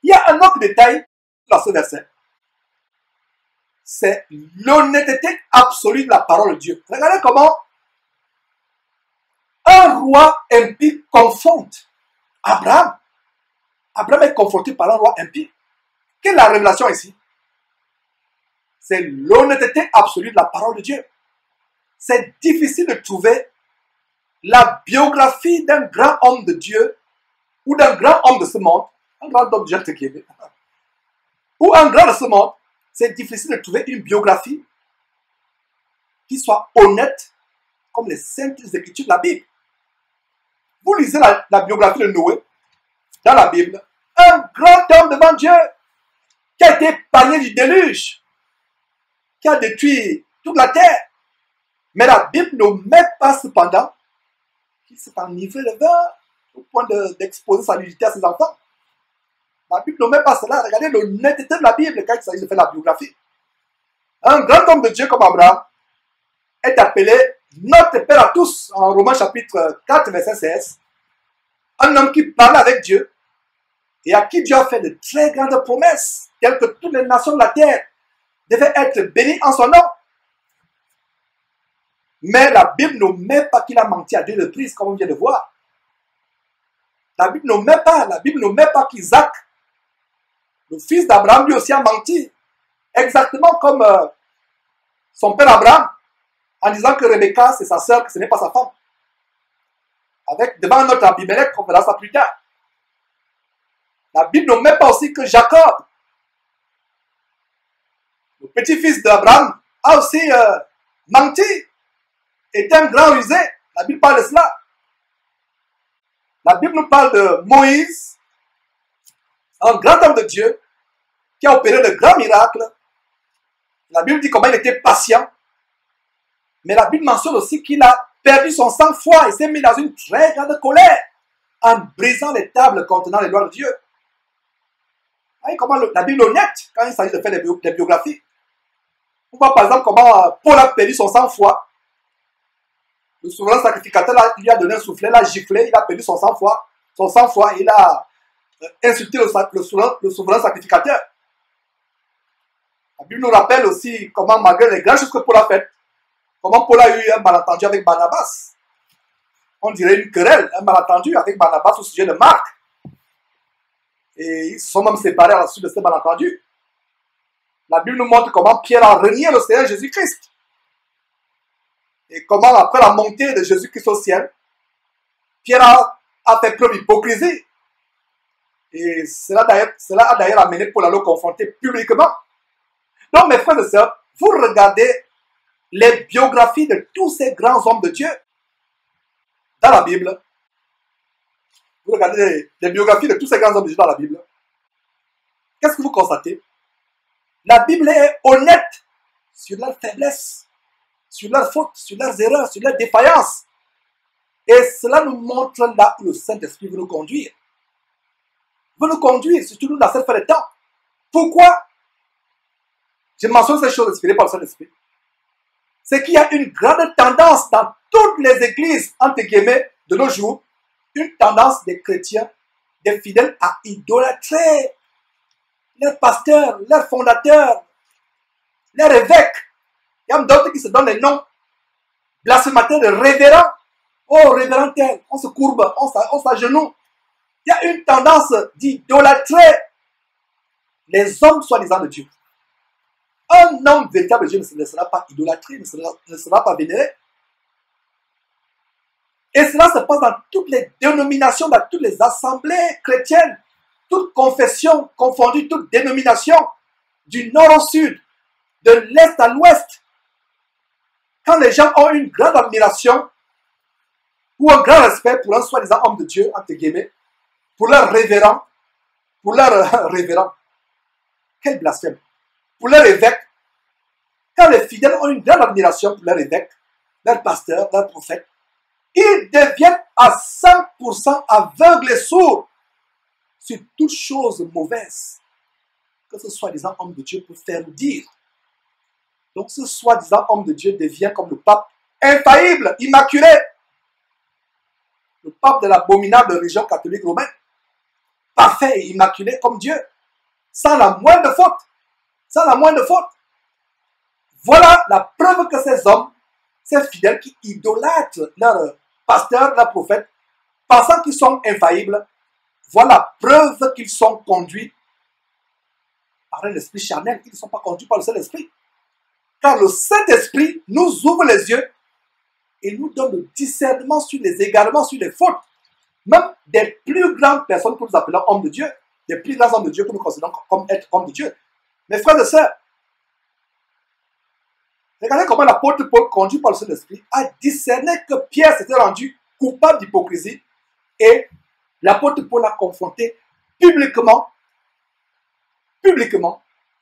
Il y a un autre détail dans ce verset. C'est l'honnêteté absolue de la parole de Dieu. Regardez comment un roi impie confronte Abraham. Abraham est confronté par un roi impie. Quelle est la révélation ici? C'est l'honnêteté absolue de la parole de Dieu. C'est difficile de trouver la biographie d'un grand homme de Dieu ou d'un grand homme de ce monde, un grand homme de Dieu, ou un grand de ce monde. C'est difficile de trouver une biographie qui soit honnête comme les saintes écritures de la Bible. Vous lisez la biographie de Noé dans la Bible. Un grand homme devant Dieu qui a été épargné du déluge, qui a détruit toute la terre. Mais la Bible ne met pas cependant qu'il s'est enivré de vin au point d'exposer sa nudité à ses enfants. La Bible ne met pas cela. Regardez l'honnêteté de la Bible quand il s'agit de faire la biographie. Un grand homme de Dieu comme Abraham est appelé notre Père à tous en Romains chapitre 4 verset 16. Un homme qui parle avec Dieu et à qui Dieu a fait de très grandes promesses, telles que toutes les nations de la terre devaient être bénies en son nom. Mais la Bible ne met pas qu'il a menti à 2 reprises, comme on vient de voir. La Bible ne met pas qu'Isaac, le fils d'Abraham, lui aussi a menti. Exactement comme son père Abraham, en disant que Rebecca, c'est sa sœur, que ce n'est pas sa femme. Devant notre Abimelech, on verra ça plus tard. La Bible ne met pas aussi que Jacob, le petit-fils d'Abraham, a aussi menti, est un grand rusé. La Bible parle de cela. La Bible nous parle de Moïse, un grand homme de Dieu, qui a opéré de grands miracles. La Bible dit comment il était patient. Mais la Bible mentionne aussi qu'il a perdu son sang-froid et s'est mis dans une très grande colère en brisant les tables contenant les lois de Dieu. Vous voyez comment la Bible est honnête quand il s'agit de faire des biographies. On voit par exemple comment Paul a perdu son sang-froid. Le souverain sacrificateur lui a donné un soufflet, l'a giflé, il a perdu son sang-froid, et il a insulté le souverain sacrificateur. La Bible nous rappelle aussi comment, malgré les grandes choses que Paul a faites, comment Paul a eu un malentendu avec Barnabas. On dirait une querelle, un malentendu avec Barnabas au sujet de Marc. Et ils se sont même séparés à la suite de ce malentendu. La Bible nous montre comment Pierre a renié le Seigneur Jésus-Christ. Et comment, après la montée de Jésus-Christ au ciel, Pierre a fait preuve d'hypocrisie. Et cela a d'ailleurs amené Paul à le confronter publiquement. Donc, mes frères et sœurs, vous regardez les biographies de tous ces grands hommes de Dieu dans la Bible. Vous regardez les biographies de tous ces grands hommes de Dieu dans la Bible. Qu'est-ce que vous constatez? La Bible est honnête sur leurs faiblesses, sur leurs fautes, sur leurs erreurs, sur leurs défaillances. Et cela nous montre là où le Saint-Esprit veut nous conduire. Veut nous conduire, surtout dans cette fin de temps. Pourquoi je mentionne ces choses inspirées par le Saint-Esprit? C'est qu'il y a une grande tendance dans toutes les églises, entre guillemets, de nos jours, une tendance des chrétiens, des fidèles à idolâtrer leurs pasteurs, leurs fondateurs, leurs évêques. Il y a d'autres qui se donnent des noms blasphémateurs de révérends. Oh, révérend tel, on se courbe, on s'agenouille. Il y a une tendance d'idolâtrer les hommes soi-disant de Dieu. Un homme véritable de Dieu ne sera pas idolâtré, ne sera pas vénéré. Et cela se passe dans toutes les dénominations, dans toutes les assemblées chrétiennes, toutes confessions confondues, toutes dénominations, du nord au sud, de l'est à l'ouest. Quand les gens ont une grande admiration ou un grand respect pour un soi-disant homme de Dieu, entre guillemets, pour leur révérend, quel blasphème, pour leur évêque, quand les fidèles ont une grande admiration pour leur évêque, leur pasteur, leur prophète, ils deviennent à 100% aveugles et sourds sur toute chose mauvaise que ce soi-disant homme de Dieu peut faire ou dire. Donc ce soi-disant homme de Dieu devient comme le pape infaillible, immaculé, le pape de l'abominable religion catholique romaine. parfait et immaculé comme Dieu, sans la moindre faute. Sans la moindre faute. Voilà la preuve que ces hommes, ces fidèles qui idolâtrent leur pasteur, leur prophète, pensant qu'ils sont infaillibles, voilà la preuve qu'ils sont conduits par un esprit charnel, qu'ils ne sont pas conduits par le Saint-Esprit. Car le Saint-Esprit nous ouvre les yeux et nous donne le discernement sur les égarements, sur les fautes. Même des plus grandes personnes que nous appelons hommes de Dieu, des plus grands hommes de Dieu que nous considérons comme être hommes de Dieu. Mes frères et sœurs, regardez comment l'apôtre Paul, conduit par le Saint-Esprit, a discerné que Pierre s'était rendu coupable d'hypocrisie et l'apôtre Paul l'a confronté publiquement,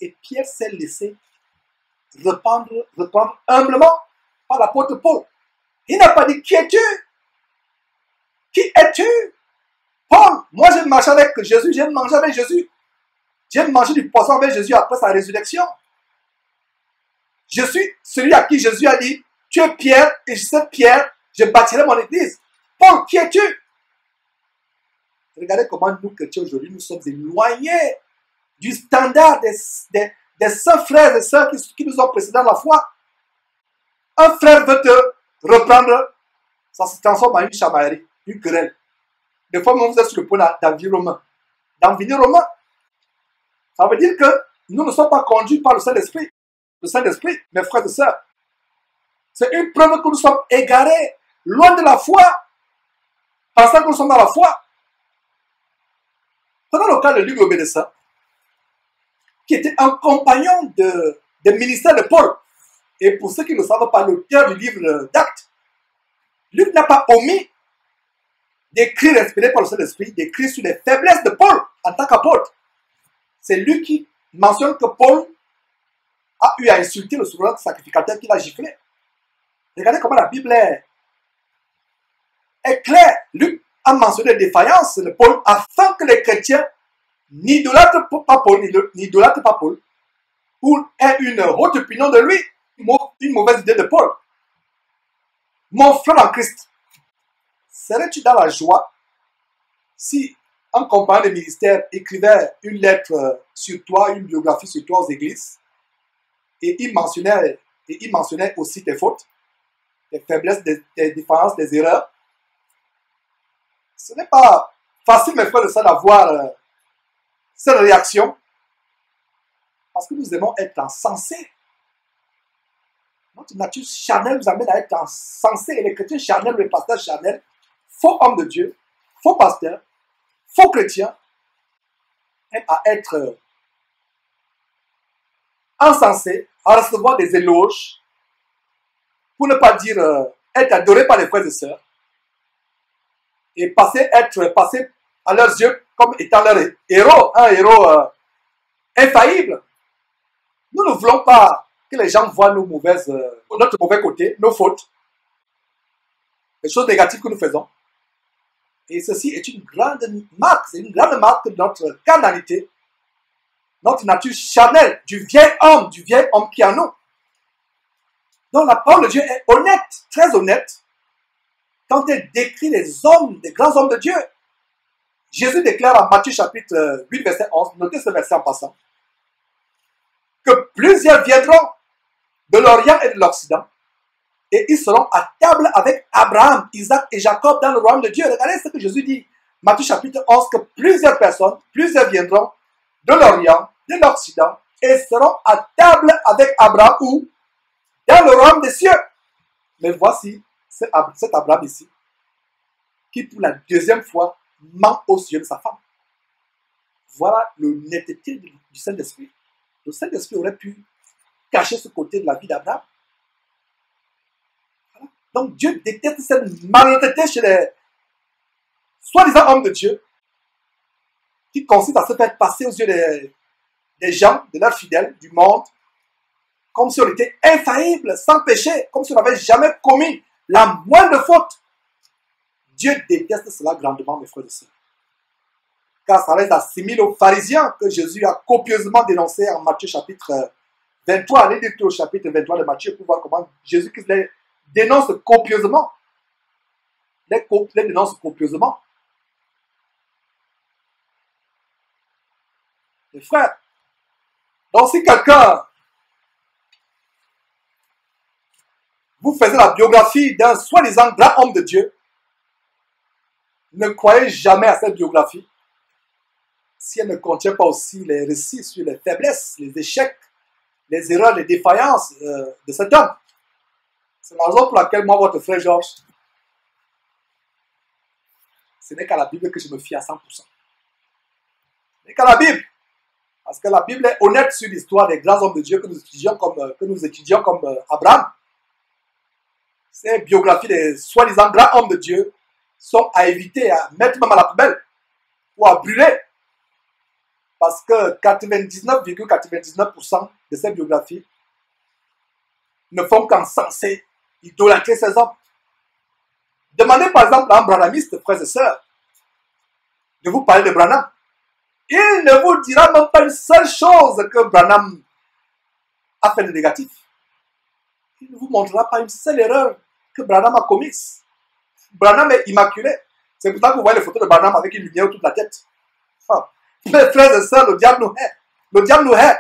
et Pierre s'est laissé reprendre humblement par l'apôtre Paul. Il n'a pas dit, qui es-tu? Qui es-tu? Paul, moi j'ai marché avec Jésus, j'ai mangé avec Jésus. J'ai mangé du poisson avec Jésus après sa résurrection. Je suis celui à qui Jésus a dit, tu es Pierre, et cette pierre, je bâtirai mon église. Paul, qui es-tu? Regardez comment nous, chrétiens, aujourd'hui, nous sommes éloignés du standard des saints frères et sœurs qui nous ont précédés dans la foi. Un frère veut te reprendre, ça se transforme en une chamaillerie, une querelle. Des fois, vous êtes sur le point d'envie romain. Ça veut dire que nous ne sommes pas conduits par le Saint-Esprit. Le Saint-Esprit, mes frères et sœurs, c'est une preuve que nous sommes égarés, loin de la foi, pensant que nous sommes dans la foi. Prenons le cas de Luc l'Obédissant, qui était un compagnon des ministères de Paul. Et pour ceux qui ne savent pas, l'auteur du livre d'Actes, Luc n'a pas omis d'écrire, inspiré par le Saint-Esprit, d'écrire sur les faiblesses de Paul en tant qu'apôtre. C'est lui qui mentionne que Paul a eu à insulter le souverain sacrificateur qui l'a giflé. Regardez comment la Bible est claire. Luc a mentionné les défaillances de Paul afin que les chrétiens n'idolâtrent pas Paul, ou aient une haute opinion de lui, une mauvaise idée de Paul. Mon frère en Christ, serais-tu dans la joie si un compagnon de ministère écrivait une lettre sur toi, une biographie sur toi aux églises, et il mentionnait aussi tes fautes, tes faiblesses, tes différences, tes erreurs? Ce n'est pas facile, mes frères, de ça d'avoir cette réaction, parce que nous aimons être insensés. Notre nature charnelle nous amène à être insensés, et les chrétiens charnels, les pasteurs charnels, faux hommes de Dieu, faux pasteurs, faux chrétiens, aiment à être insensés, à recevoir des éloges, pour ne pas dire être adorés par les frères et sœurs, et être passé à leurs yeux comme étant leur héros, un héros infaillible. Nous ne voulons pas que les gens voient notre mauvais côté, nos fautes, les choses négatives que nous faisons. Et ceci est une grande marque, c'est une grande marque de notre carnalité, notre nature charnelle, du vieil homme qui est en nous. Donc la parole de Dieu est honnête, très honnête, quand elle décrit les hommes, les grands hommes de Dieu. Jésus déclare en Matthieu chapitre 8, verset 11, notez ce verset en passant, que plusieurs viendront de l'Orient et de l'Occident, et ils seront à table avec Abraham, Isaac et Jacob dans le royaume de Dieu. Regardez ce que Jésus dit, Matthieu chapitre 11, que plusieurs viendront de l'Orient, de l'Occident, et seront à table avec Abraham ou dans le royaume des cieux. Mais voici cet Abraham ici, qui pour la deuxième fois ment aux yeux de sa femme. Voilà l'honnêteté du Saint-Esprit. Le Saint-Esprit aurait pu cacher ce côté de la vie d'Abraham. Voilà. Donc Dieu déteste cette malhonnêteté chez les soi-disant hommes de Dieu, qui consiste à se faire passer aux yeux des gens, de leurs fidèles, du monde, comme si on était infaillible, sans péché, comme si on n'avait jamais commis la moindre faute. Dieu déteste cela grandement, mes frères et sœurs. Car ça les assimile aux pharisiens que Jésus a copieusement dénoncé en Matthieu chapitre 23. Allez lire au chapitre 23 de Matthieu pour voir comment Jésus-Christ les dénonce copieusement. Les dénonce copieusement. mes frères. Donc si quelqu'un vous faisait la biographie d'un soi-disant grand homme de Dieu, ne croyez jamais à cette biographie si elle ne contient pas aussi les récits sur les faiblesses, les échecs, les erreurs, les défaillances de cet homme. C'est la raison pour laquelle moi, votre frère Georges, ce n'est qu'à la Bible que je me fie à 100%. Ce n'est qu'à la Bible. Parce que la Bible est honnête sur l'histoire des grands hommes de Dieu que nous étudions comme Abraham. Ces biographies des soi-disant grands hommes de Dieu sont à éviter, à mettre même à la poubelle ou à brûler. Parce que 99,99% de ces biographies ne font qu'encenser, idolâtrer ces hommes. Demandez par exemple à un branhamiste, frères et sœurs, de vous parler de Branham. Il ne vous dira même pas une seule chose que Branham a fait de négatif. Il ne vous montrera pas une seule erreur que Branham a commise. Branham est immaculé. C'est pour ça que vous voyez les photos de Branham avec une lumière toute la tête. Mes frères et sœurs, le diable nous hait. Le diable nous hait.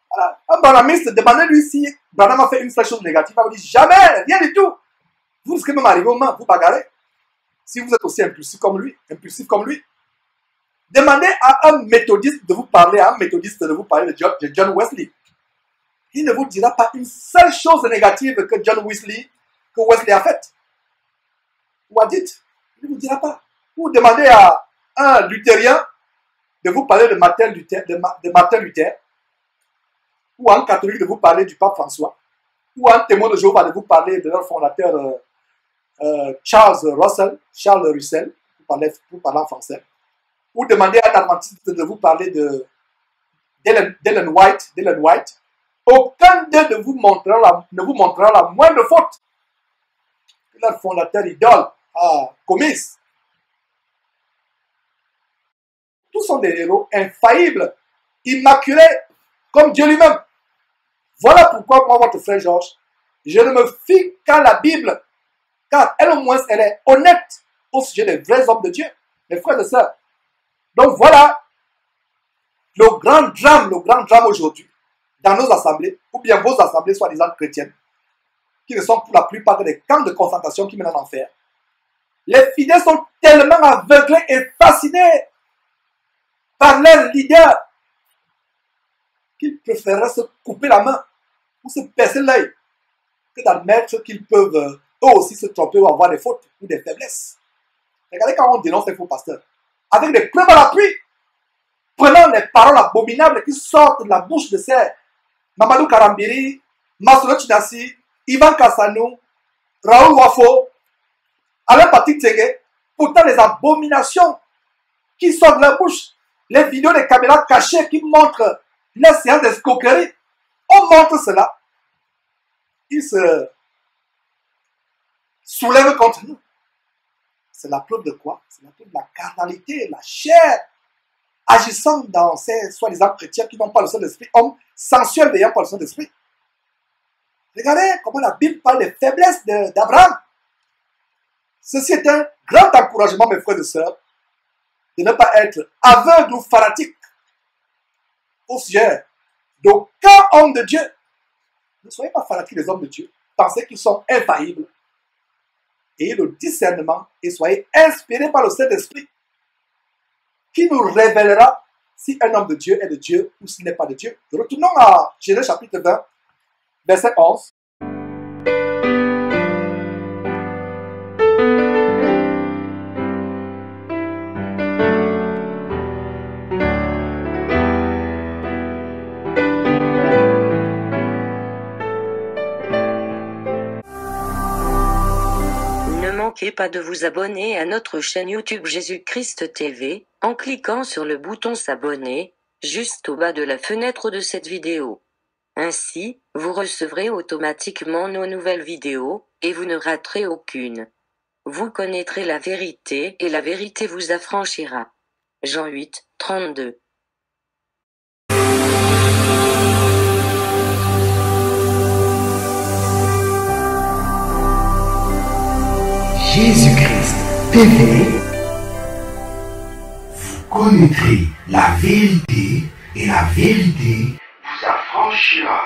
Voilà. Un branhamiste, demandez-lui si Branham a fait une seule chose négative. Il va vous dire jamais, rien du tout. Vous risquez même d'arriver aux mains, vous bagarrez. Si vous êtes aussi impulsif comme lui. Demandez à un méthodiste de vous parler, de John Wesley. Il ne vous dira pas une seule chose négative que Wesley a faite. Ou a dit. Il ne vous dira pas. Vous demandez à un luthérien de vous parler de Martin Luther, ou à un catholique de vous parler du pape François, ou à un témoin de Jéhovah de vous parler de leur fondateur Charles Russell, pour parler en français, ou demander à un adventiste de vous parler d'Ellen White. Aucun d'eux ne vous montrera la moindre faute que leur fondateur idole a commise. Tous sont des héros infaillibles, immaculés, comme Dieu lui-même. Voilà pourquoi moi, votre frère Georges, je ne me fie qu'à la Bible, car elle au moins, elle est honnête au sujet des vrais hommes de Dieu, mes frères et sœurs. Donc voilà le grand drame aujourd'hui, dans nos assemblées, ou bien vos assemblées soi-disant chrétiennes, qui ne sont pour la plupart des camps de concentration qui mènent en enfer. Les fidèles sont tellement aveuglés et fascinés par leur leader qu'ils préféreraient se couper la main ou se percer l'œil que d'admettre qu'ils peuvent eux aussi se tromper ou avoir des fautes ou des faiblesses. Regardez quand on dénonce les faux pasteurs, avec des preuves à l'appui, prenant les paroles abominables qui sortent de la bouche de ces Mamadou Karambiri, Masolo Chinasi, Ivan Kassanou, Raoul Wafo, Alain Patrick Tsege, pourtant les abominations qui sortent de leur bouche, les vidéos des caméras cachées qui montrent leur séance d'escroquerie, on montre cela, ils se soulèvent contre nous. C'est la preuve de quoi? C'est la preuve de la carnalité, la chair, agissant dans ces soi-disant chrétiens qui n'ont pas le Saint-Esprit, hommes sensuels n'ayant pas le Saint-Esprit. Regardez comment la Bible parle des faiblesses d'Abraham. Ceci est un grand encouragement, mes frères et sœurs, de ne pas être aveugle ou fanatique au sujet d'aucun homme de Dieu. Ne soyez pas fanatiques des hommes de Dieu. Pensez qu'ils sont infaillibles. Ayez le discernement et soyez inspirés par le Saint-Esprit qui nous révélera si un homme de Dieu est de Dieu ou s'il n'est pas de Dieu. Retournons à Genèse chapitre 20, verset 11. Ne manquez pas de vous abonner à notre chaîne YouTube Jésus-Christ TV, en cliquant sur le bouton s'abonner, juste au bas de la fenêtre de cette vidéo. Ainsi, vous recevrez automatiquement nos nouvelles vidéos, et vous ne raterez aucune. Vous connaîtrez la vérité et la vérité vous affranchira. Jean 8, 32. Jésus-Christ TV vous connaîtrez la vérité et la vérité vous affranchira.